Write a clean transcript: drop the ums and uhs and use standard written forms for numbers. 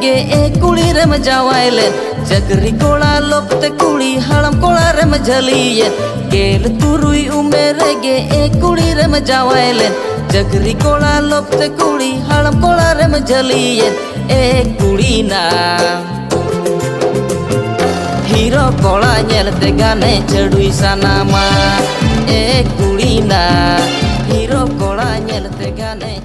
गे ए कुड़ी रेम जावाइले जगरी कोड़ा लोकते कुड़ी हड़म कोड़ा रेम झलिए गेल तुरुई उमेर गे ए कुड़ी रेम जावाइले जगरी कोड़ा लोकते कुड़ी हड़म कोड़ा रेम झलिए ए कुड़ी ना हीरो कोड़ा नेलते गाने चढ़ुई सनामा ए कुड़ी ना हीरो कोड़ा नेलते गाने